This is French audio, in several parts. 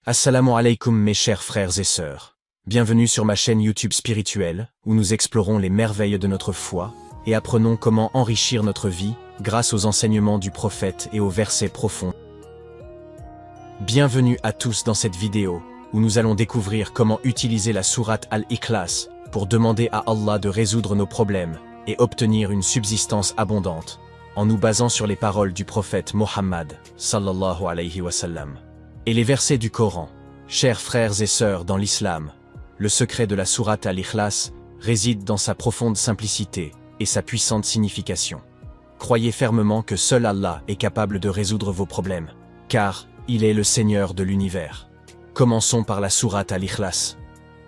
Assalamu alaikum mes chers frères et sœurs. Bienvenue sur ma chaîne YouTube spirituelle, où nous explorons les merveilles de notre foi, et apprenons comment enrichir notre vie, grâce aux enseignements du prophète et aux versets profonds. Bienvenue à tous dans cette vidéo, où nous allons découvrir comment utiliser la sourate Al-Ikhlas, pour demander à Allah de résoudre nos problèmes, et obtenir une subsistance abondante, en nous basant sur les paroles du prophète Mohammed, sallallahu alayhi wa sallam. Et les versets du Coran. Chers frères et sœurs dans l'islam, le secret de la sourate Al-Ikhlas réside dans sa profonde simplicité et sa puissante signification. Croyez fermement que seul Allah est capable de résoudre vos problèmes, car il est le Seigneur de l'univers. Commençons par la sourate Al-Ikhlas.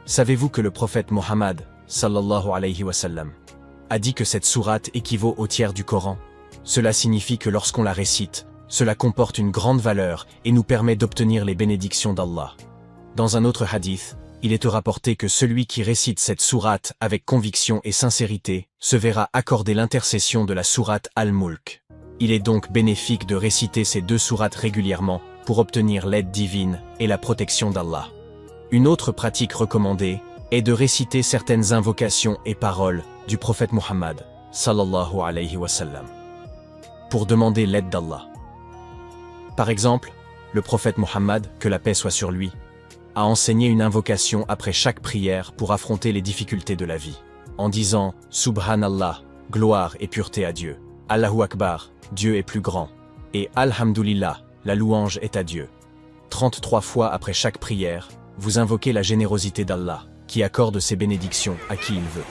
Savez-vous que le prophète Mohammed, sallallahu alayhi wa sallam, a dit que cette sourate équivaut au tiers du Coran? Cela signifie que lorsqu'on la récite, cela comporte une grande valeur et nous permet d'obtenir les bénédictions d'Allah. Dans un autre hadith, il est rapporté que celui qui récite cette sourate avec conviction et sincérité se verra accorder l'intercession de la sourate Al-Mulk. Il est donc bénéfique de réciter ces deux sourates régulièrement pour obtenir l'aide divine et la protection d'Allah. Une autre pratique recommandée est de réciter certaines invocations et paroles du prophète Mohammed, sallallahu alayhi wa sallam, pour demander l'aide d'Allah. Par exemple, le prophète Mohammed, que la paix soit sur lui, a enseigné une invocation après chaque prière pour affronter les difficultés de la vie, en disant « Subhanallah, gloire et pureté à Dieu, Allahu Akbar, Dieu est plus grand, et Alhamdulillah, la louange est à Dieu ». 33 fois après chaque prière, vous invoquez la générosité d'Allah, qui accorde ses bénédictions à qui il veut.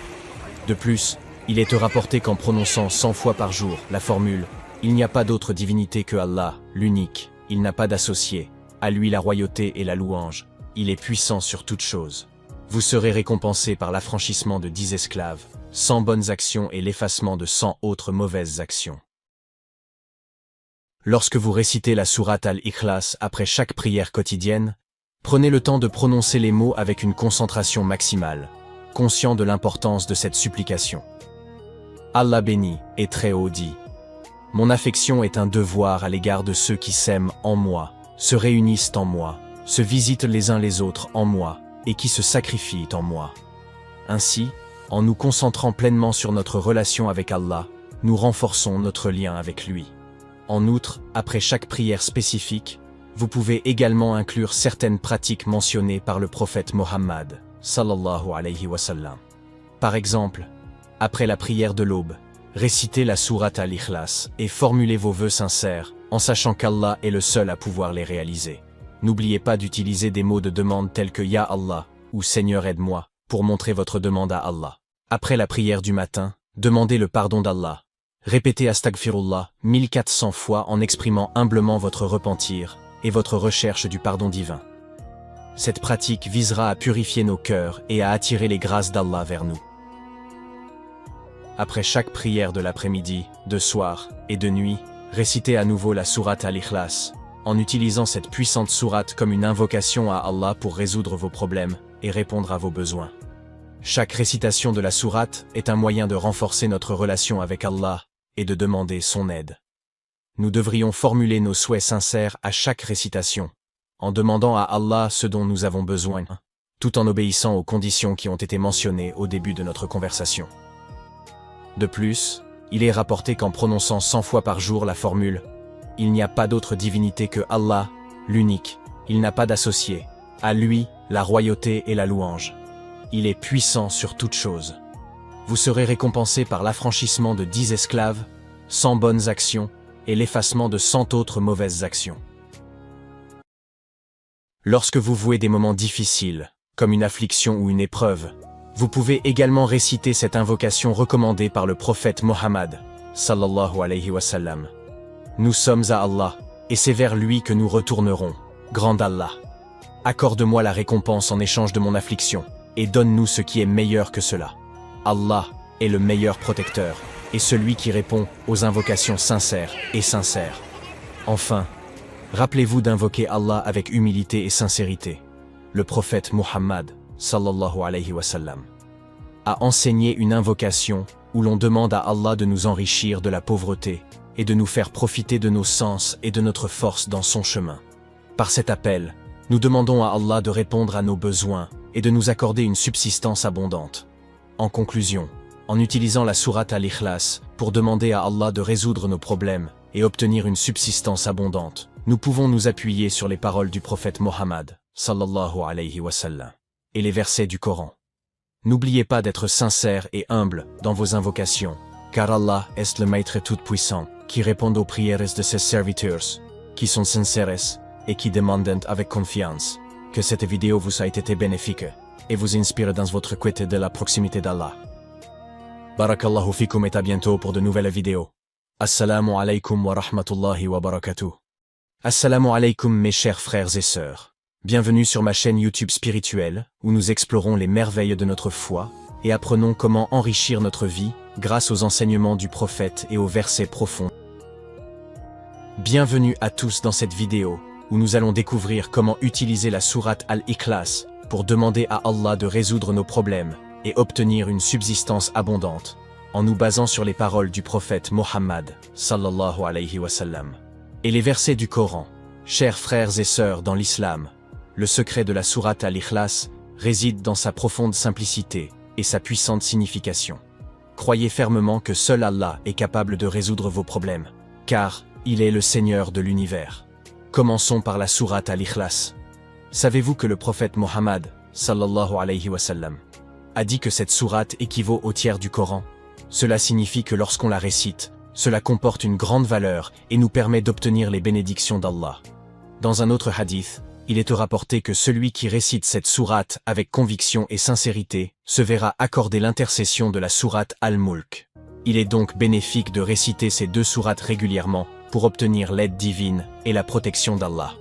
De plus, il est rapporté qu'en prononçant 100 fois par jour la formule « Il n'y a pas d'autre divinité que Allah, l'unique, il n'a pas d'associé, à lui la royauté et la louange, il est puissant sur toutes choses », vous serez récompensé par l'affranchissement de 10 esclaves, 100 bonnes actions et l'effacement de 100 autres mauvaises actions. Lorsque vous récitez la sourate Al-Ikhlas après chaque prière quotidienne, prenez le temps de prononcer les mots avec une concentration maximale, conscient de l'importance de cette supplication. Allah béni et très haut dit: mon affection est un devoir à l'égard de ceux qui s'aiment en moi, se réunissent en moi, se visitent les uns les autres en moi, et qui se sacrifient en moi. Ainsi, en nous concentrant pleinement sur notre relation avec Allah, nous renforçons notre lien avec lui. En outre, après chaque prière spécifique, vous pouvez également inclure certaines pratiques mentionnées par le prophète Mohammed, sallallahu alayhi wa sallam. Par exemple, après la prière de l'aube, récitez la sourate Al-Ikhlas et formulez vos vœux sincères, en sachant qu'Allah est le seul à pouvoir les réaliser. N'oubliez pas d'utiliser des mots de demande tels que Ya Allah ou Seigneur aide-moi pour montrer votre demande à Allah. Après la prière du matin, demandez le pardon d'Allah. Répétez Astaghfirullah 1400 fois en exprimant humblement votre repentir et votre recherche du pardon divin. Cette pratique visera à purifier nos cœurs et à attirer les grâces d'Allah vers nous. Après chaque prière de l'après-midi, de soir et de nuit, récitez à nouveau la sourate Al-Ikhlas, en utilisant cette puissante sourate comme une invocation à Allah pour résoudre vos problèmes et répondre à vos besoins. Chaque récitation de la sourate est un moyen de renforcer notre relation avec Allah et de demander son aide. Nous devrions formuler nos souhaits sincères à chaque récitation, en demandant à Allah ce dont nous avons besoin, tout en obéissant aux conditions qui ont été mentionnées au début de notre conversation. De plus, il est rapporté qu'en prononçant 100 fois par jour la formule « Il n'y a pas d'autre divinité que Allah, l'unique, il n'a pas d'associé, à lui la royauté et la louange, il est puissant sur toutes choses », vous serez récompensé par l'affranchissement de 10 esclaves, 100 bonnes actions et l'effacement de 100 autres mauvaises actions. Lorsque vous vouez des moments difficiles, comme une affliction ou une épreuve, vous pouvez également réciter cette invocation recommandée par le prophète Mohammed, sallallahu alayhi wa sallam. Nous sommes à Allah, et c'est vers lui que nous retournerons, grand Allah. Accorde-moi la récompense en échange de mon affliction, et donne-nous ce qui est meilleur que cela. Allah est le meilleur protecteur, et celui qui répond aux invocations sincères et sincères. Enfin, rappelez-vous d'invoquer Allah avec humilité et sincérité. Le prophète Mohammed, sallallahu alayhi wa sallam, a enseigné une invocation où l'on demande à Allah de nous enrichir de la pauvreté et de nous faire profiter de nos sens et de notre force dans son chemin. Par cet appel, Nous demandons à Allah de répondre à nos besoins et de nous accorder une subsistance abondante. En conclusion, en utilisant la sourate Al-Ikhlas pour demander à Allah de résoudre nos problèmes et obtenir une subsistance abondante, nous pouvons nous appuyer sur les paroles du prophète Mohammed, sallallahu alayhi wa sallam, et les versets du Coran. N'oubliez pas d'être sincère et humble dans vos invocations, car Allah est le Maître tout-puissant, qui répond aux prières de ses serviteurs, qui sont sincères et qui demandent avec confiance. Que cette vidéo vous a été bénéfique et vous inspire dans votre quête de la proximité d'Allah. Barakallahu fikum et à bientôt pour de nouvelles vidéos. Assalamu alaikum wa rahmatullahi wa barakatuh. Assalamu alaikum mes chers frères et sœurs. Bienvenue sur ma chaîne YouTube spirituelle, où nous explorons les merveilles de notre foi et apprenons comment enrichir notre vie grâce aux enseignements du prophète et aux versets profonds. Bienvenue à tous dans cette vidéo, où nous allons découvrir comment utiliser la sourate Al-Ikhlas pour demander à Allah de résoudre nos problèmes et obtenir une subsistance abondante, en nous basant sur les paroles du prophète Mohammed, sallallahu alayhi wa sallam, et les versets du Coran. Chers frères et sœurs dans l'islam, le secret de la sourate Al-Ikhlas réside dans sa profonde simplicité et sa puissante signification. Croyez fermement que seul Allah est capable de résoudre vos problèmes, car il est le Seigneur de l'univers. Commençons par la sourate Al-Ikhlas. Savez-vous que le prophète Mohammed, sallallahu alayhi wa sallam, a dit que cette sourate équivaut au tiers du Coran? Cela signifie que lorsqu'on la récite, cela comporte une grande valeur et nous permet d'obtenir les bénédictions d'Allah. Dans un autre hadith, il est rapporté que celui qui récite cette sourate avec conviction et sincérité se verra accorder l'intercession de la sourate Al-Mulk. Il est donc bénéfique de réciter ces deux sourates régulièrement pour obtenir l'aide divine et la protection d'Allah.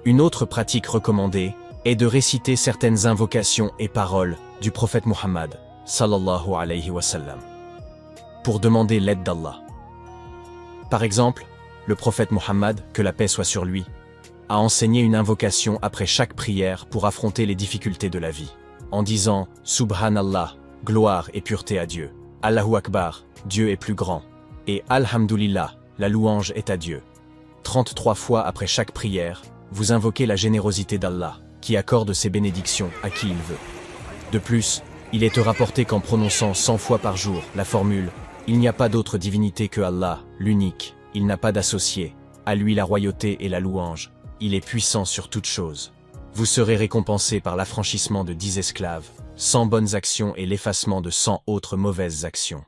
Une autre pratique recommandée est de réciter certaines invocations et paroles du prophète Mohammed, sallallahu alayhi wa sallam, pour demander l'aide d'Allah. Par exemple, le prophète Mohammed, que la paix soit sur lui, a enseigné une invocation après chaque prière pour affronter les difficultés de la vie, en disant « Subhanallah, gloire et pureté à Dieu, Allahu Akbar, Dieu est plus grand, et Alhamdulillah, la louange est à Dieu ». 33 fois après chaque prière, vous invoquez la générosité d'Allah, qui accorde ses bénédictions à qui il veut. De plus, il est rapporté qu'en prononçant 100 fois par jour la formule « Il n'y a pas d'autre divinité que Allah, l'unique, il n'a pas d'associé, à lui la royauté et la louange, il est puissant sur toutes choses », vous serez récompensé par l'affranchissement de 10 esclaves, 100 bonnes actions et l'effacement de 100 autres mauvaises actions.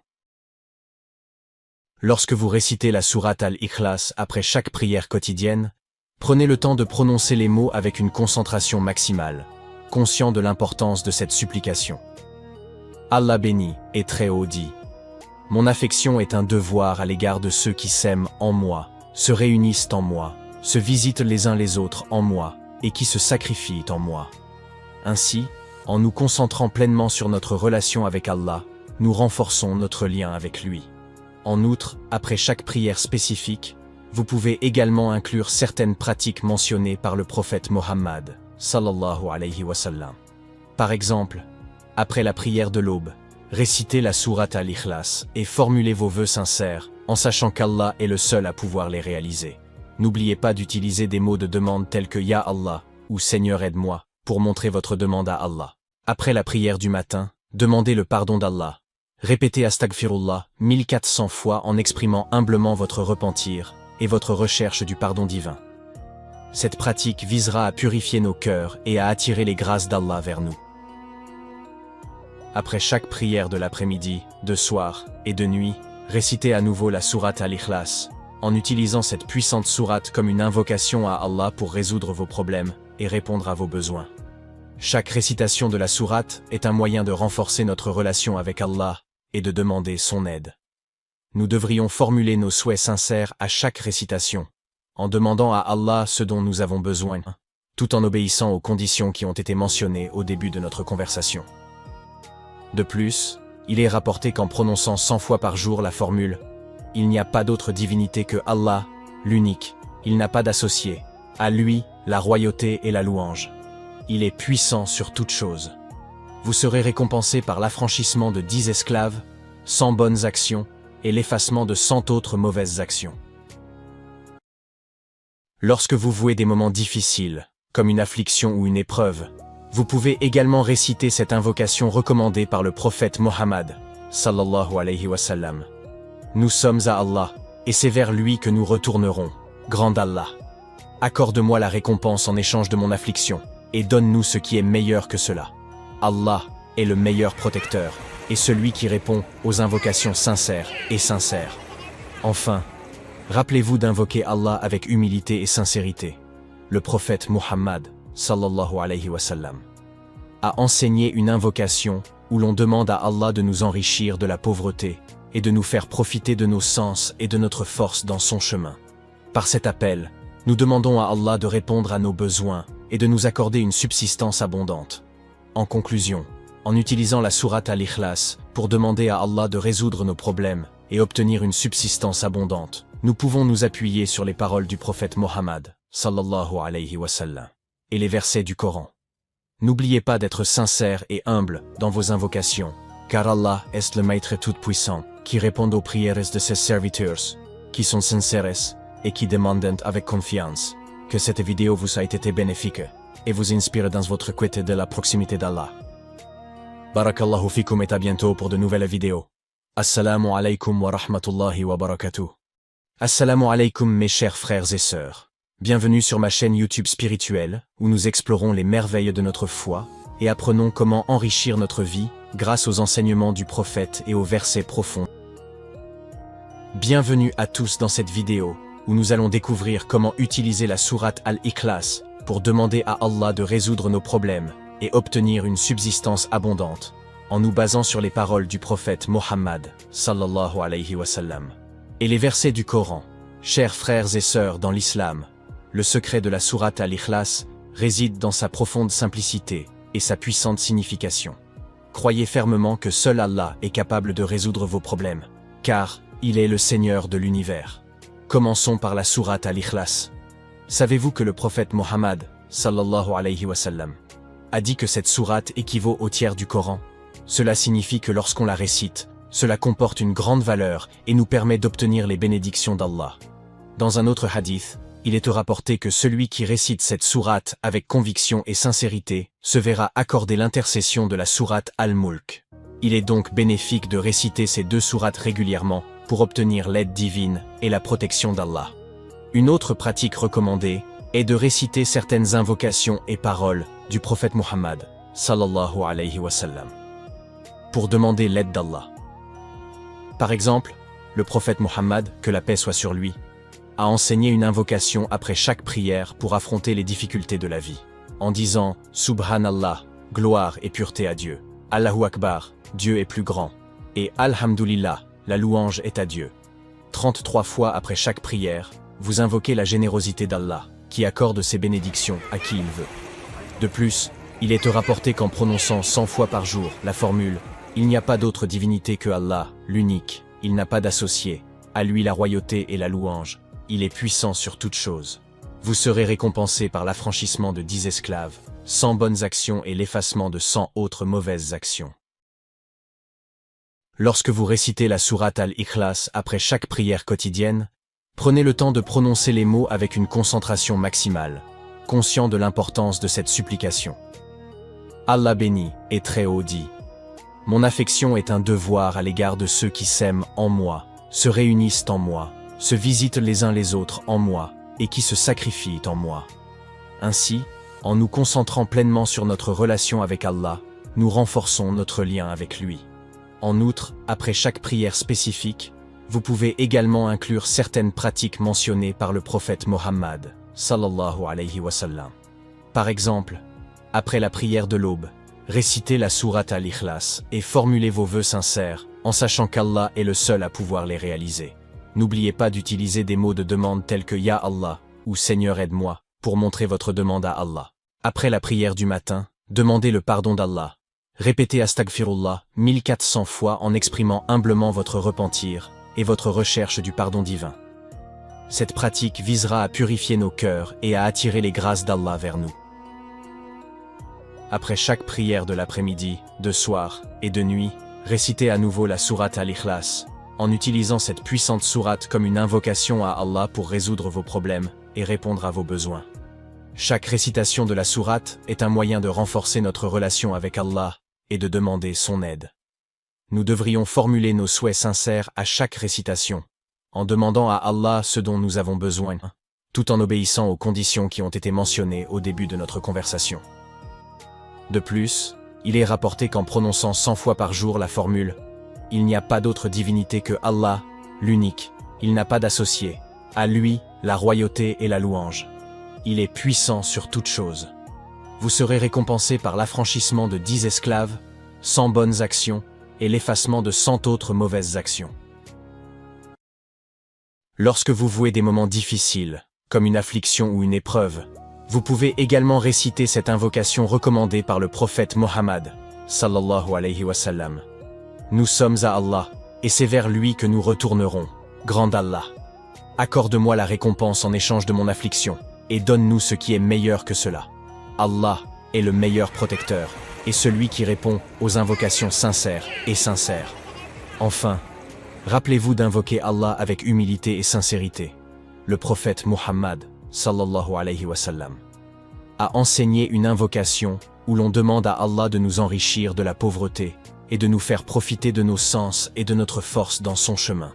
Lorsque vous récitez la sourate Al-Ikhlas après chaque prière quotidienne, prenez le temps de prononcer les mots avec une concentration maximale, conscient de l'importance de cette supplication. Allah béni et très haut dit « Mon affection est un devoir à l'égard de ceux qui s'aiment en moi, se réunissent en moi, se visitent les uns les autres en moi, et qui se sacrifient en moi. » Ainsi, en nous concentrant pleinement sur notre relation avec Allah, nous renforçons notre lien avec lui. En outre, après chaque prière spécifique, vous pouvez également inclure certaines pratiques mentionnées par le prophète Mohammed, sallallahu alayhi wa sallam. Par exemple, après la prière de l'aube, récitez la sourate Al-Ikhlas et formulez vos vœux sincères, en sachant qu'Allah est le seul à pouvoir les réaliser. N'oubliez pas d'utiliser des mots de demande tels que « Ya Allah » ou « Seigneur aide-moi » pour montrer votre demande à Allah. Après la prière du matin, demandez le pardon d'Allah. Répétez Astaghfirullah 1400 fois en exprimant humblement votre repentir et votre recherche du pardon divin. Cette pratique visera à purifier nos cœurs et à attirer les grâces d'Allah vers nous. Après chaque prière de l'après-midi, de soir et de nuit, récitez à nouveau la sourate Al-Ikhlas, en utilisant cette puissante sourate comme une invocation à Allah pour résoudre vos problèmes et répondre à vos besoins. Chaque récitation de la sourate est un moyen de renforcer notre relation avec Allah et de demander son aide. Nous devrions formuler nos souhaits sincères à chaque récitation, en demandant à Allah ce dont nous avons besoin, tout en obéissant aux conditions qui ont été mentionnées au début de notre conversation. De plus, il est rapporté qu'en prononçant 100 fois par jour la formule « Il n'y a pas d'autre divinité que Allah, l'unique, il n'a pas d'associé, à lui la royauté et la louange. Il est puissant sur toutes choses », vous serez récompensé par l'affranchissement de 10 esclaves, 100 bonnes actions et l'effacement de 100 autres mauvaises actions. Lorsque vous vouez des moments difficiles, comme une affliction ou une épreuve. Vous pouvez également réciter cette invocation recommandée par le prophète Mohammed, sallallahu alayhi wa sallam. Nous sommes à Allah, et c'est vers lui que nous retournerons. Grand Allah, accorde-moi la récompense en échange de mon affliction, et donne-nous ce qui est meilleur que cela. Allah est le meilleur protecteur, et celui qui répond aux invocations sincères et sincères. Enfin, rappelez-vous d'invoquer Allah avec humilité et sincérité. Le prophète Muhammad, sallallahu alayhi wa sallam, a enseigné une invocation où l'on demande à Allah de nous enrichir de la pauvreté et de nous faire profiter de nos sens et de notre force dans son chemin. Par cet appel, nous demandons à Allah de répondre à nos besoins et de nous accorder une subsistance abondante. En conclusion, en utilisant la sourate Al-Ikhlas pour demander à Allah de résoudre nos problèmes et obtenir une subsistance abondante, nous pouvons nous appuyer sur les paroles du prophète Mohammed, sallallahu alayhi wa sallam, et les versets du Coran. N'oubliez pas d'être sincère et humble dans vos invocations, car Allah est le Maître tout-puissant, qui répond aux prières de ses serviteurs, qui sont sincères et qui demandent avec confiance. Que cette vidéo vous a été bénéfique et vous inspire dans votre quête de la proximité d'Allah. Barakallahu fikum et à bientôt pour de nouvelles vidéos. Assalamu alaikum wa rahmatullahi wa barakatuh. Assalamu alaikum mes chers frères et sœurs. Bienvenue sur ma chaîne YouTube spirituelle, où nous explorons les merveilles de notre foi et apprenons comment enrichir notre vie grâce aux enseignements du prophète et aux versets profonds. Bienvenue à tous dans cette vidéo, où nous allons découvrir comment utiliser la sourate Al-Ikhlas pour demander à Allah de résoudre nos problèmes et obtenir une subsistance abondante, en nous basant sur les paroles du prophète Mohammed, sallallahu alayhi wa sallam, et les versets du Coran. Chers frères et sœurs dans l'islam, le secret de la sourate Al-Ikhlas réside dans sa profonde simplicité et sa puissante signification. Croyez fermement que seul Allah est capable de résoudre vos problèmes, car il est le Seigneur de l'univers. Commençons par la sourate Al-Ikhlas. Savez-vous que le prophète Mohammed, sallallahu alayhi wa sallam, a dit que cette sourate équivaut au tiers du Coran? Cela signifie que lorsqu'on la récite, cela comporte une grande valeur et nous permet d'obtenir les bénédictions d'Allah. Dans un autre hadith, il est rapporté que celui qui récite cette sourate avec conviction et sincérité se verra accorder l'intercession de la sourate Al-Mulk. Il est donc bénéfique de réciter ces deux sourates régulièrement pour obtenir l'aide divine et la protection d'Allah. Une autre pratique recommandée est de réciter certaines invocations et paroles du prophète Mohammed, sallallahu alayhi wa sallam, pour demander l'aide d'Allah. Par exemple, le prophète Mohammed, que la paix soit sur lui, a enseigné une invocation après chaque prière pour affronter les difficultés de la vie, en disant « Subhanallah, gloire et pureté à Dieu, Allahu Akbar, Dieu est plus grand, et Alhamdulillah, la louange est à Dieu. » 33 fois après chaque prière, vous invoquez la générosité d'Allah, qui accorde ses bénédictions à qui il veut. De plus, il est rapporté qu'en prononçant 100 fois par jour la formule « Il n'y a pas d'autre divinité que Allah, l'unique, il n'a pas d'associé, à lui la royauté et la louange, il est puissant sur toutes choses », vous serez récompensé par l'affranchissement de 10 esclaves, 100 bonnes actions et l'effacement de 100 autres mauvaises actions. Lorsque vous récitez la sourate Al-Ikhlas après chaque prière quotidienne, prenez le temps de prononcer les mots avec une concentration maximale, conscient de l'importance de cette supplication. Allah béni et très haut dit « Mon affection est un devoir à l'égard de ceux qui s'aiment en moi, se réunissent en moi, se visitent les uns les autres en moi, et qui se sacrifient en moi. » Ainsi, en nous concentrant pleinement sur notre relation avec Allah, nous renforçons notre lien avec lui. En outre, après chaque prière spécifique, vous pouvez également inclure certaines pratiques mentionnées par le prophète Mohammed, sallallahu alayhi wa sallam. Par exemple, après la prière de l'aube, récitez la sourate Al-Ikhlas et formulez vos vœux sincères, en sachant qu'Allah est le seul à pouvoir les réaliser. N'oubliez pas d'utiliser des mots de demande tels que « Ya Allah » ou « Seigneur aide-moi » pour montrer votre demande à Allah. Après la prière du matin, demandez le pardon d'Allah. Répétez Astaghfirullah 1400 fois en exprimant humblement votre repentir et votre recherche du pardon divin. Cette pratique visera à purifier nos cœurs et à attirer les grâces d'Allah vers nous. Après chaque prière de l'après-midi, de soir et de nuit, récitez à nouveau la sourate Al-Ikhlas, en utilisant cette puissante sourate comme une invocation à Allah pour résoudre vos problèmes et répondre à vos besoins. Chaque récitation de la sourate est un moyen de renforcer notre relation avec Allah et de demander son aide. Nous devrions formuler nos souhaits sincères à chaque récitation, en demandant à Allah ce dont nous avons besoin, tout en obéissant aux conditions qui ont été mentionnées au début de notre conversation. De plus, il est rapporté qu'en prononçant 100 fois par jour la formule « Il n'y a pas d'autre divinité que Allah, l'unique, il n'a pas d'associé, à lui la royauté et la louange. Il est puissant sur toute chose. » Vous serez récompensé par l'affranchissement de 10 esclaves, 100 bonnes actions et l'effacement de 100 autres mauvaises actions. Lorsque vous vouez des moments difficiles, comme une affliction ou une épreuve, vous pouvez également réciter cette invocation recommandée par le prophète Mohammed, sallallahu alayhi wa sallam. Nous sommes à Allah, et c'est vers lui que nous retournerons. Grand Allah, accorde-moi la récompense en échange de mon affliction, et donne-nous ce qui est meilleur que cela. Allah est le meilleur protecteur, et celui qui répond aux invocations sincères et sincères. Enfin, rappelez-vous d'invoquer Allah avec humilité et sincérité. Le prophète Muhammad, sallallahu alayhi wa sallam, a enseigné une invocation où l'on demande à Allah de nous enrichir de la pauvreté et de nous faire profiter de nos sens et de notre force dans son chemin.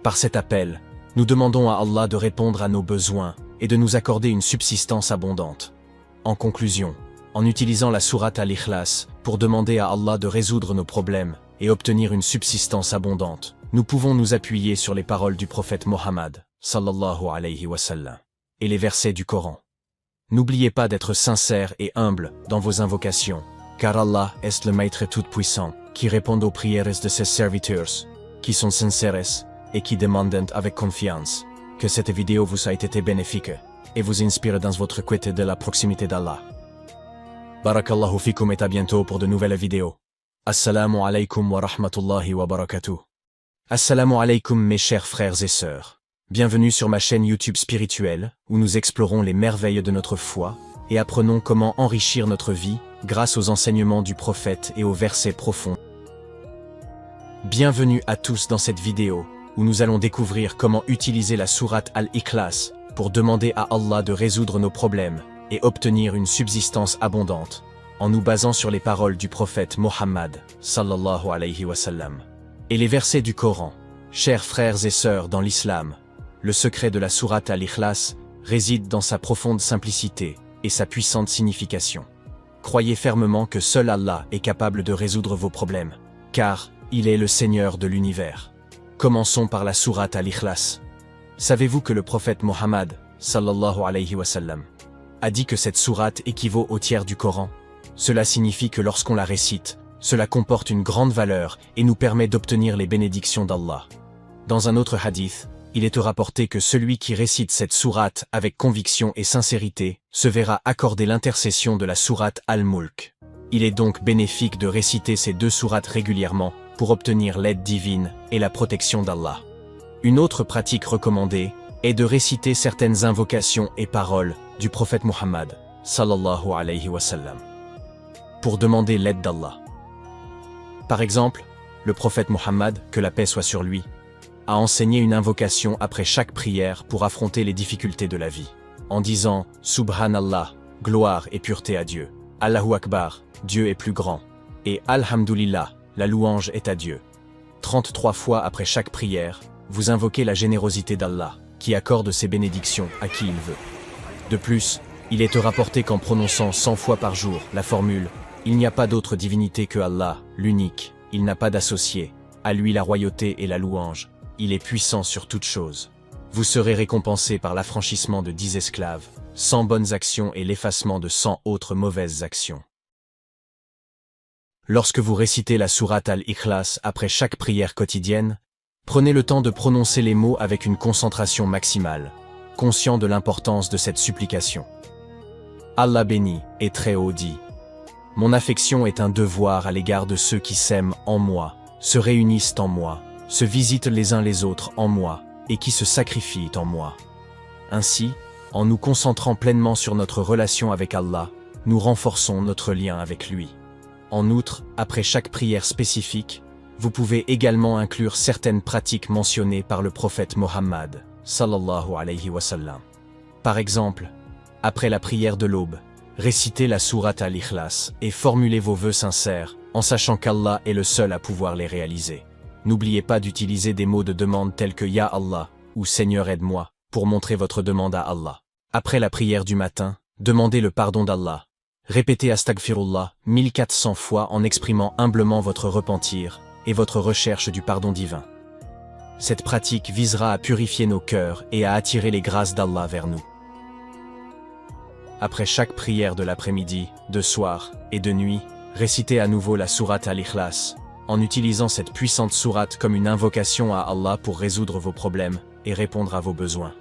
Par cet appel, nous demandons à Allah de répondre à nos besoins et de nous accorder une subsistance abondante. En conclusion, en utilisant la sourate Al-Ikhlas pour demander à Allah de résoudre nos problèmes et obtenir une subsistance abondante, nous pouvons nous appuyer sur les paroles du prophète Mohammed, sallallahu alayhi wa sallam, et les versets du Coran. N'oubliez pas d'être sincère et humble dans vos invocations, car Allah est le Maître tout-puissant, qui répond aux prières de ses serviteurs, qui sont sincères et qui demandent avec confiance. Que cette vidéo vous a été bénéfique et vous inspire dans votre quête de la proximité d'Allah. Barakallahu fikum et à bientôt pour de nouvelles vidéos. Assalamu alaikum wa rahmatullahi wa barakatuh. Assalamu alaikum mes chers frères et sœurs. Bienvenue sur ma chaîne YouTube spirituelle, où nous explorons les merveilles de notre foi et apprenons comment enrichir notre vie grâce aux enseignements du prophète et aux versets profonds. Bienvenue à tous dans cette vidéo, où nous allons découvrir comment utiliser la sourate Al-Ikhlas pour demander à Allah de résoudre nos problèmes et obtenir une subsistance abondante, en nous basant sur les paroles du prophète Mohammed, sallallahu alayhi wa sallam, et les versets du Coran. Chers frères et sœurs dans l'islam, le secret de la sourate Al-Ikhlas réside dans sa profonde simplicité et sa puissante signification. Croyez fermement que seul Allah est capable de résoudre vos problèmes, car il est le Seigneur de l'univers. Commençons par la sourate Al-Ikhlas. Savez-vous que le prophète Mohammed, sallallahu alayhi wa sallam, a dit que cette sourate équivaut au tiers du Coran? Cela signifie que lorsqu'on la récite, cela comporte une grande valeur et nous permet d'obtenir les bénédictions d'Allah. Dans un autre hadith, il est rapporté que celui qui récite cette sourate avec conviction et sincérité se verra accorder l'intercession de la sourate Al-Mulk. Il est donc bénéfique de réciter ces deux sourates régulièrement pour obtenir l'aide divine et la protection d'Allah. Une autre pratique recommandée est de réciter certaines invocations et paroles du prophète Muhammad, sallallahu alayhi wa sallam, pour demander l'aide d'Allah. Par exemple, le prophète Muhammad, que la paix soit sur lui, a enseigné une invocation après chaque prière pour affronter les difficultés de la vie, en disant « Subhanallah, gloire et pureté à Dieu, Allahu Akbar, Dieu est plus grand, et Alhamdulillah, la louange est à Dieu. » 33 fois après chaque prière, vous invoquez la générosité d'Allah, qui accorde ses bénédictions à qui il veut. De plus, il est rapporté qu'en prononçant 100 fois par jour la formule « Il n'y a pas d'autre divinité que Allah, l'unique, il n'a pas d'associé, à lui la royauté et la louange, il est puissant sur toute chose », vous serez récompensé par l'affranchissement de 10 esclaves, 100 bonnes actions et l'effacement de 100 autres mauvaises actions. Lorsque vous récitez la sourate Al-Ikhlas après chaque prière quotidienne, prenez le temps de prononcer les mots avec une concentration maximale, conscient de l'importance de cette supplication. Allah béni et très haut dit « Mon affection est un devoir à l'égard de ceux qui s'aiment en moi, se réunissent en moi, se visitent les uns les autres en moi, et qui se sacrifient en moi. » Ainsi, en nous concentrant pleinement sur notre relation avec Allah, nous renforçons notre lien avec lui. En outre, après chaque prière spécifique, vous pouvez également inclure certaines pratiques mentionnées par le prophète Mohammed, sallallahu alayhi wa sallam. Par exemple, Après la prière de l'aube, récitez la sourate Al-Ikhlas et formulez vos vœux sincères, en sachant qu'Allah est le seul à pouvoir les réaliser. N'oubliez pas d'utiliser des mots de demande tels que Ya Allah ou Seigneur aide-moi pour montrer votre demande à Allah. Après la prière du matin, demandez le pardon d'Allah. Répétez Astaghfirullah 1400 fois en exprimant humblement votre repentir et votre recherche du pardon divin. Cette pratique visera à purifier nos cœurs et à attirer les grâces d'Allah vers nous. Après chaque prière de l'après-midi, de soir et de nuit, récitez à nouveau la sourate Al-Ikhlas, en utilisant cette puissante sourate comme une invocation à Allah pour résoudre vos problèmes et répondre à vos besoins.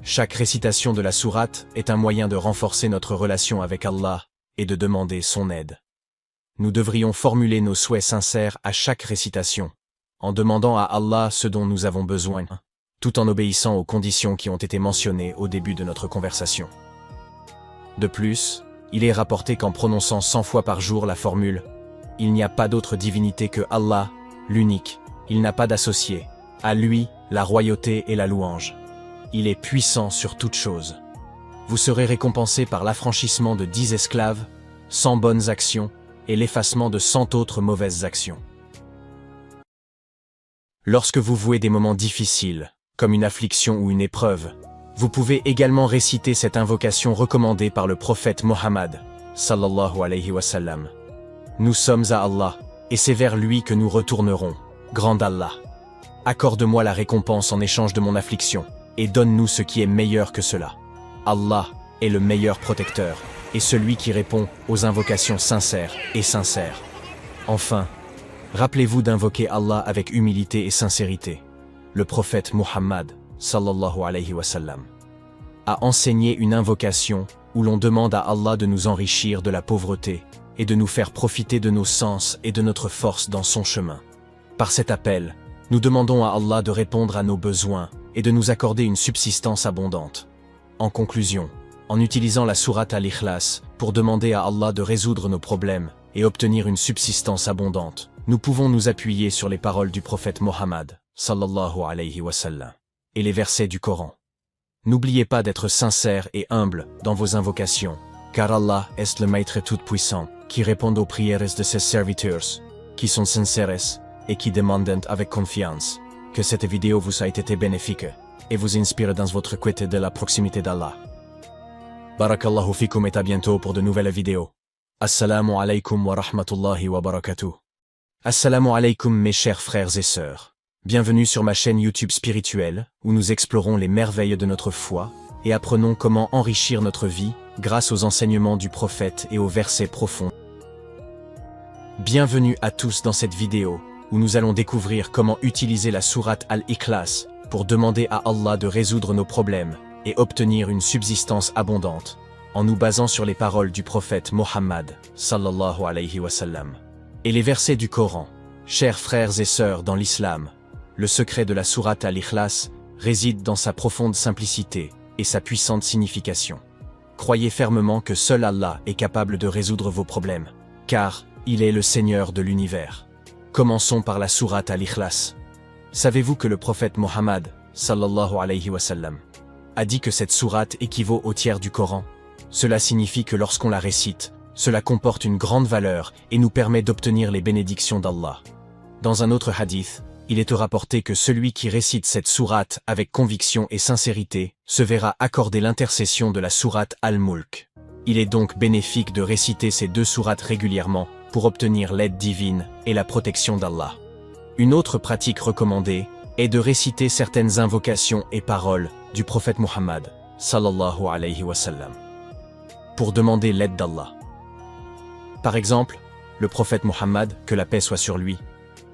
Chaque récitation de la sourate est un moyen de renforcer notre relation avec Allah et de demander son aide. Nous devrions formuler nos souhaits sincères à chaque récitation, en demandant à Allah ce dont nous avons besoin, tout en obéissant aux conditions qui ont été mentionnées au début de notre conversation. De plus, il est rapporté qu'en prononçant 100 fois par jour la formule « Il n'y a pas d'autre divinité que Allah, l'unique, il n'a pas d'associé, à lui la royauté et la louange. Il est puissant sur toute chose. » Vous serez récompensé par l'affranchissement de 10 esclaves, 100 bonnes actions et l'effacement de 100 autres mauvaises actions. Lorsque vous vouez des moments difficiles, comme une affliction ou une épreuve, vous pouvez également réciter cette invocation recommandée par le prophète Mohammed, sallallahu alayhi wa sallam. Nous sommes à Allah, et c'est vers lui que nous retournerons, grand Allah. Accorde-moi la récompense en échange de mon affliction, et donne-nous ce qui est meilleur que cela. Allah est le meilleur protecteur, et celui qui répond aux invocations sincères et sincères. Enfin, rappelez-vous d'invoquer Allah avec humilité et sincérité. Le prophète Muhammad, sallallahu alayhi wa sallam, a enseigné une invocation où l'on demande à Allah de nous enrichir de la pauvreté et de nous faire profiter de nos sens et de notre force dans son chemin. Par cet appel, nous demandons à Allah de répondre à nos besoins et de nous accorder une subsistance abondante. En conclusion, en utilisant la sourate Al-Ikhlas pour demander à Allah de résoudre nos problèmes et obtenir une subsistance abondante, nous pouvons nous appuyer sur les paroles du prophète Mohammed, sallallahu alayhi wa sallam, et les versets du Coran. N'oubliez pas d'être sincère et humble dans vos invocations, car Allah est le Maître tout-puissant, qui répond aux prières de ses serviteurs, qui sont sincères et qui demandent avec confiance. Que cette vidéo vous a été bénéfique et vous inspire dans votre quête de la proximité d'Allah. Barakallahu fikum et à bientôt pour de nouvelles vidéos. Assalamu alaikum wa rahmatullahi wa barakatuh. Assalamu alaikum mes chers frères et sœurs. Bienvenue sur ma chaîne YouTube spirituelle, où nous explorons les merveilles de notre foi et apprenons comment enrichir notre vie grâce aux enseignements du prophète et aux versets profonds. Bienvenue à tous dans cette vidéo, où nous allons découvrir comment utiliser la sourate Al-Ikhlas pour demander à Allah de résoudre nos problèmes et obtenir une subsistance abondante, en nous basant sur les paroles du prophète Mohammed, sallallahu alayhi wa sallam, et les versets du Coran. Chers frères et sœurs dans l'islam, le secret de la sourate Al-Ikhlas réside dans sa profonde simplicité et sa puissante signification. Croyez fermement que seul Allah est capable de résoudre vos problèmes, car il est le Seigneur de l'univers. Commençons par la sourate Al-Ikhlas. Savez-vous que le prophète Mohammed, sallallahu alayhi wa sallam, a dit que cette sourate équivaut au tiers du Coran? Cela signifie que lorsqu'on la récite, cela comporte une grande valeur et nous permet d'obtenir les bénédictions d'Allah. Dans un autre hadith, il est rapporté que celui qui récite cette sourate avec conviction et sincérité se verra accorder l'intercession de la sourate Al-Mulk. Il est donc bénéfique de réciter ces deux sourates régulièrement pour obtenir l'aide divine et la protection d'Allah. Une autre pratique recommandée est de réciter certaines invocations et paroles du prophète Mohammed, sallallahu alayhi wa sallam, pour demander l'aide d'Allah. Par exemple, le prophète Mohammed, que la paix soit sur lui,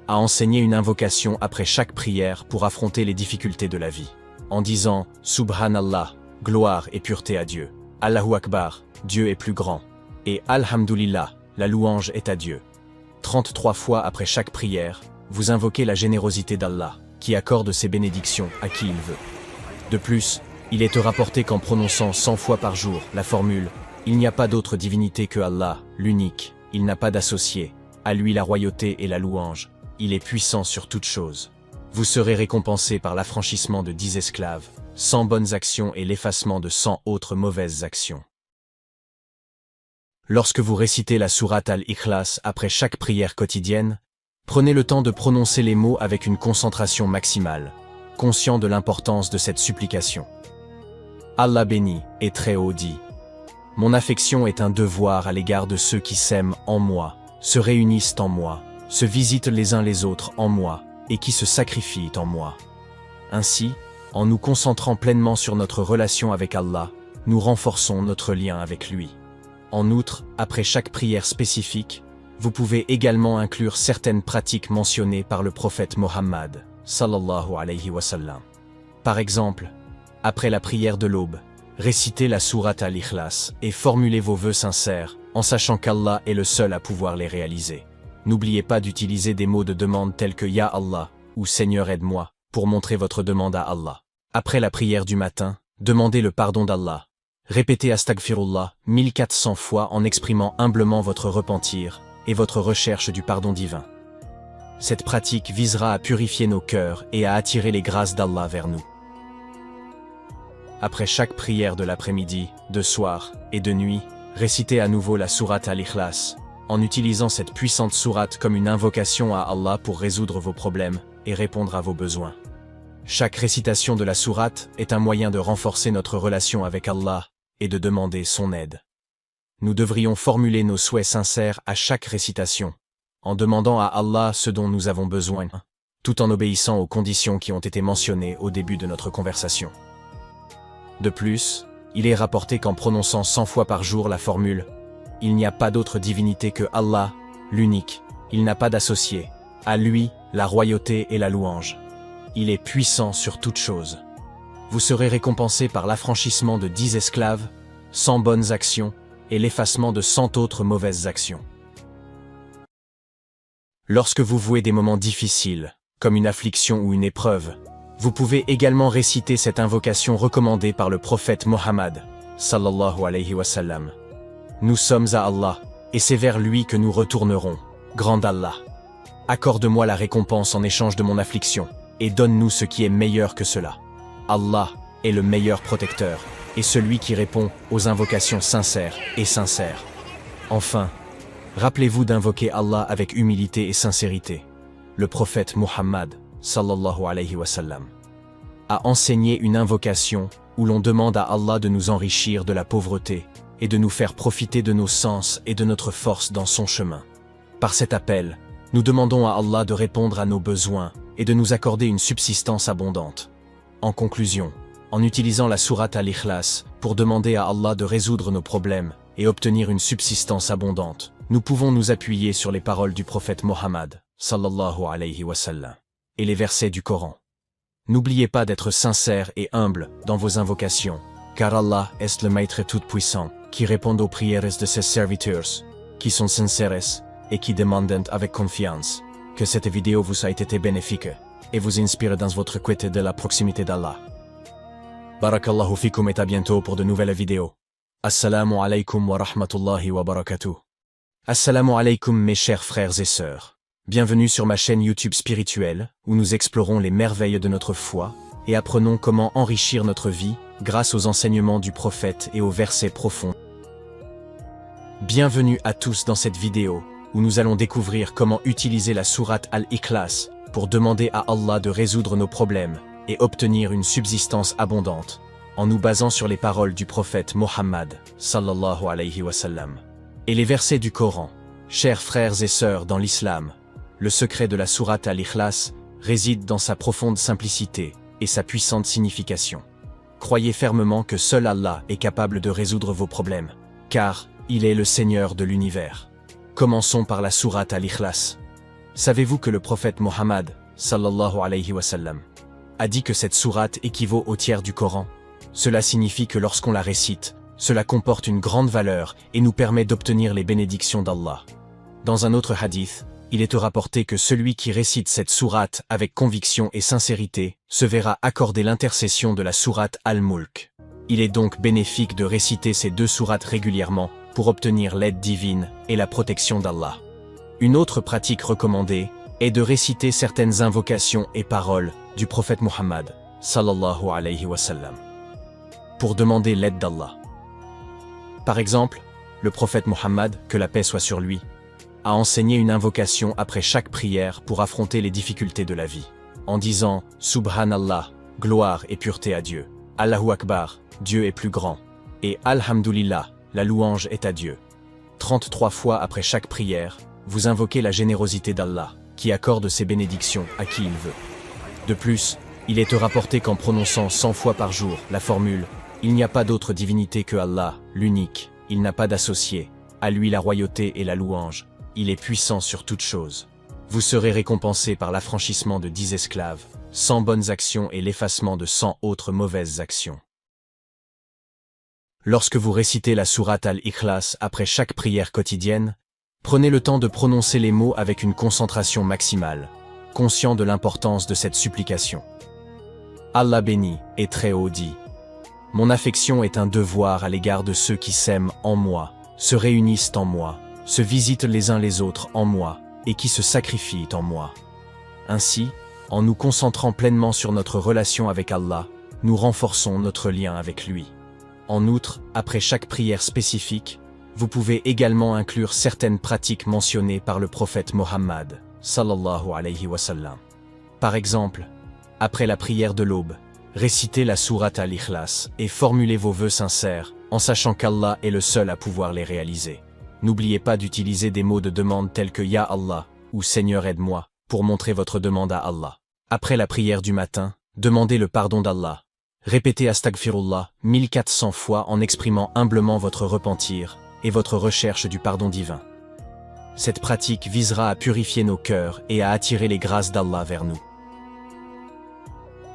a enseigné une invocation après chaque prière pour affronter les difficultés de la vie, en disant « Subhanallah, gloire et pureté à Dieu, Allahu Akbar, Dieu est plus grand, et Alhamdulillah, la louange est à Dieu ». 33 fois après chaque prière, vous invoquez la générosité d'Allah, qui accorde ses bénédictions à qui il veut. De plus, il est rapporté qu'en prononçant 100 fois par jour la formule « Il n'y a pas d'autre divinité que Allah, l'unique, il n'a pas d'associé, à lui la royauté et la louange, il est puissant sur toute chose », vous serez récompensé par l'affranchissement de 10 esclaves, 100 bonnes actions et l'effacement de 100 autres mauvaises actions. Lorsque vous récitez la sourate Al-Ikhlas après chaque prière quotidienne, prenez le temps de prononcer les mots avec une concentration maximale, conscient de l'importance de cette supplication. Allah béni et très haut dit: mon affection est un devoir à l'égard de ceux qui s'aiment en moi, se réunissent en moi, se visitent les uns les autres en moi, et qui se sacrifient en moi. Ainsi, en nous concentrant pleinement sur notre relation avec Allah, nous renforçons notre lien avec lui. En outre, après chaque prière spécifique, vous pouvez également inclure certaines pratiques mentionnées par le prophète Mohammed, sallallahu alayhi wa sallam. Par exemple, après la prière de l'aube, récitez la sourate Al-Ikhlas et formulez vos vœux sincères, en sachant qu'Allah est le seul à pouvoir les réaliser. N'oubliez pas d'utiliser des mots de demande tels que Ya Allah ou Seigneur aide-moi pour montrer votre demande à Allah. Après la prière du matin, demandez le pardon d'Allah. Répétez Astaghfirullah 1400 fois en exprimant humblement votre repentir et votre recherche du pardon divin. Cette pratique visera à purifier nos cœurs et à attirer les grâces d'Allah vers nous. Après chaque prière de l'après-midi, de soir et de nuit, récitez à nouveau la sourate Al-Ikhlas, en utilisant cette puissante sourate comme une invocation à Allah pour résoudre vos problèmes et répondre à vos besoins. Chaque récitation de la sourate est un moyen de renforcer notre relation avec Allah et de demander son aide. Nous devrions formuler nos souhaits sincères à chaque récitation, en demandant à Allah ce dont nous avons besoin, tout en obéissant aux conditions qui ont été mentionnées au début de notre conversation. De plus, il est rapporté qu'en prononçant 100 fois par jour la formule « Il n'y a pas d'autre divinité que Allah, l'unique, il n'a pas d'associé, à lui la royauté et la louange. Il est puissant sur toute chose. » Vous serez récompensé par l'affranchissement de 10 esclaves, 100 bonnes actions et l'effacement de 100 autres mauvaises actions. Lorsque vous vouez des moments difficiles, comme une affliction ou une épreuve, vous pouvez également réciter cette invocation recommandée par le prophète Mohammed, sallallahu alayhi wa sallam. Nous sommes à Allah, et c'est vers lui que nous retournerons. Grand Allah, accorde-moi la récompense en échange de mon affliction, et donne-nous ce qui est meilleur que cela. Allah est le meilleur protecteur, et celui qui répond aux invocations sincères et sincères. Enfin, rappelez-vous d'invoquer Allah avec humilité et sincérité. Le prophète Mohammed, sallallahu alayhi wa sallam, a enseigné une invocation où l'on demande à Allah de nous enrichir de la pauvreté et de nous faire profiter de nos sens et de notre force dans son chemin. Par cet appel, nous demandons à Allah de répondre à nos besoins et de nous accorder une subsistance abondante. En conclusion, en utilisant la sourate Al-Ikhlas pour demander à Allah de résoudre nos problèmes et obtenir une subsistance abondante, nous pouvons nous appuyer sur les paroles du prophète Mohammed, sallallahu alayhi wa sallam, et les versets du Coran. N'oubliez pas d'être sincère et humble dans vos invocations, car Allah est le Maître tout-puissant, qui répond aux prières de ses serviteurs, qui sont sincères et qui demandent avec confiance. Que cette vidéo vous a été bénéfique et vous inspire dans votre quête de la proximité d'Allah. Barakallahu fikum et à bientôt pour de nouvelles vidéos. Assalamu alaikum wa rahmatullahi wa barakatuh. Assalamu alaikum mes chers frères et sœurs. Bienvenue sur ma chaîne YouTube spirituelle, où nous explorons les merveilles de notre foi et apprenons comment enrichir notre vie grâce aux enseignements du prophète et aux versets profonds. Bienvenue à tous dans cette vidéo, où nous allons découvrir comment utiliser la sourate Al-Ikhlas pour demander à Allah de résoudre nos problèmes et obtenir une subsistance abondante, en nous basant sur les paroles du prophète Mohammed, sallallahu alayhi wa sallam, et les versets du Coran. Chers frères et sœurs dans l'islam, le secret de la sourate Al-Ikhlas réside dans sa profonde simplicité et sa puissante signification. Croyez fermement que seul Allah est capable de résoudre vos problèmes, car il est le Seigneur de l'univers. Commençons par la sourate Al-Ikhlas. Savez-vous que le prophète Mohammed, sallallahu alayhi wa sallam, a dit que cette sourate équivaut au tiers du Coran? Cela signifie que lorsqu'on la récite, cela comporte une grande valeur et nous permet d'obtenir les bénédictions d'Allah. Dans un autre hadith, il est rapporté que celui qui récite cette sourate avec conviction et sincérité se verra accorder l'intercession de la sourate Al-Mulk. Il est donc bénéfique de réciter ces deux sourates régulièrement pour obtenir l'aide divine et la protection d'Allah. Une autre pratique recommandée est de réciter certaines invocations et paroles du prophète Mohammed, sallallahu alayhi wa sallam, pour demander l'aide d'Allah. Par exemple, le prophète Mohammed, que la paix soit sur lui, a enseigné une invocation après chaque prière pour affronter les difficultés de la vie, en disant « Subhanallah, gloire et pureté à Dieu, Allahu Akbar, Dieu est plus grand, et Alhamdulillah, la louange est à Dieu ». 33 fois après chaque prière, vous invoquez la générosité d'Allah, qui accorde ses bénédictions à qui il veut. De plus, il est rapporté qu'en prononçant 100 fois par jour la formule « Il n'y a pas d'autre divinité que Allah, l'unique, il n'a pas d'associé, à lui la royauté et la louange, il est puissant sur toutes choses », vous serez récompensé par l'affranchissement de 10 esclaves, 100 bonnes actions et l'effacement de 100 autres mauvaises actions. Lorsque vous récitez la sourate Al-Ikhlas après chaque prière quotidienne, prenez le temps de prononcer les mots avec une concentration maximale, conscient de l'importance de cette supplication. Allah béni et très haut dit « Mon affection est un devoir à l'égard de ceux qui s'aiment en moi, se réunissent en moi, se visitent les uns les autres en moi, et qui se sacrifient en moi. » Ainsi, en nous concentrant pleinement sur notre relation avec Allah, nous renforçons notre lien avec lui. En outre, après chaque prière spécifique, vous pouvez également inclure certaines pratiques mentionnées par le prophète Mohammed, sallallahu alayhi wa sallam. Par exemple, après la prière de l'aube, récitez la sourate Al-Ikhlas et formulez vos vœux sincères, en sachant qu'Allah est le seul à pouvoir les réaliser. N'oubliez pas d'utiliser des mots de demande tels que « Ya Allah » ou « Seigneur aide-moi » pour montrer votre demande à Allah. Après la prière du matin, demandez le pardon d'Allah. Répétez Astaghfirullah 1400 fois en exprimant humblement votre repentir et votre recherche du pardon divin. Cette pratique visera à purifier nos cœurs et à attirer les grâces d'Allah vers nous.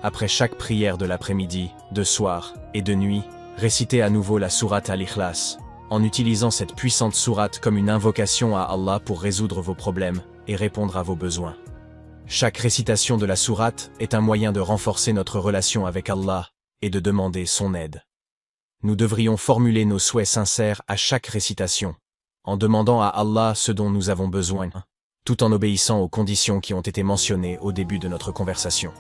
Après chaque prière de l'après-midi, de soir et de nuit, récitez à nouveau la sourate Al-Ikhlas, en utilisant cette puissante sourate comme une invocation à Allah pour résoudre vos problèmes et répondre à vos besoins. Chaque récitation de la sourate est un moyen de renforcer notre relation avec Allah et de demander son aide. Nous devrions formuler nos souhaits sincères à chaque récitation, en demandant à Allah ce dont nous avons besoin, tout en obéissant aux conditions qui ont été mentionnées au début de notre conversation.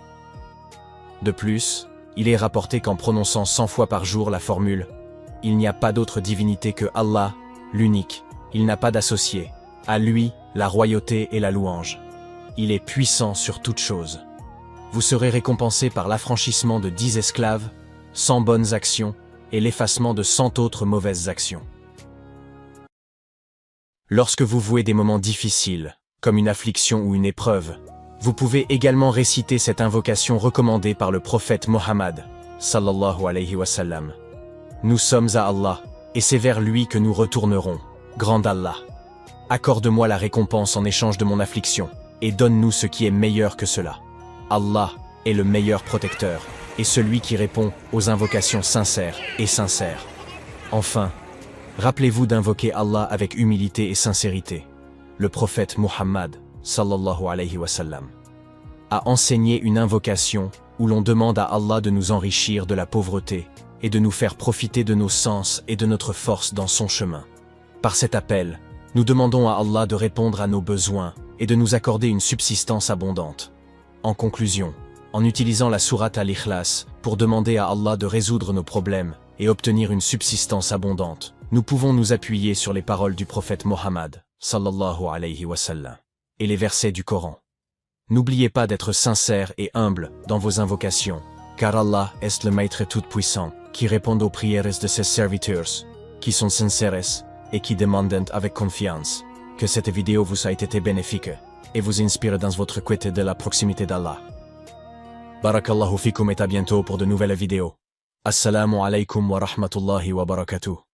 De plus, il est rapporté qu'en prononçant 100 fois par jour la formule « Il n'y a pas d'autre divinité que Allah, l'unique, il n'a pas d'associé, à lui la royauté et la louange. Il est puissant sur toutes choses », vous serez récompensé par l'affranchissement de 10 esclaves, 100 bonnes actions et l'effacement de 100 autres mauvaises actions. Lorsque vous vouez des moments difficiles, comme une affliction ou une épreuve, vous pouvez également réciter cette invocation recommandée par le prophète Mohammed, sallallahu alayhi wa sallam. Nous sommes à Allah, et c'est vers lui que nous retournerons, grand Allah. Accorde-moi la récompense en échange de mon affliction, et donne-nous ce qui est meilleur que cela. Allah est le meilleur protecteur, et celui qui répond aux invocations sincères et sincères. Enfin, rappelez-vous d'invoquer Allah avec humilité et sincérité. Le prophète Mohammed, sallallahu alayhi wa sallam, a enseigné une invocation où l'on demande à Allah de nous enrichir de la pauvreté et de nous faire profiter de nos sens et de notre force dans son chemin. Par cet appel, nous demandons à Allah de répondre à nos besoins et de nous accorder une subsistance abondante. En conclusion, en utilisant la sourate Al-Ikhlas pour demander à Allah de résoudre nos problèmes et obtenir une subsistance abondante, nous pouvons nous appuyer sur les paroles du prophète Mohammed, sallallahu alayhi wa sallam, et les versets du Coran. N'oubliez pas d'être sincère et humble dans vos invocations, car Allah est le Maître tout-puissant, qui répond aux prières de ses serviteurs, qui sont sincères et qui demandent avec confiance. Que cette vidéo vous a été bénéfique et vous inspire dans votre quête de la proximité d'Allah. Barakallahu fikum et à bientôt pour de nouvelles vidéos. Assalamu alaikum wa rahmatullahi wa barakatuh.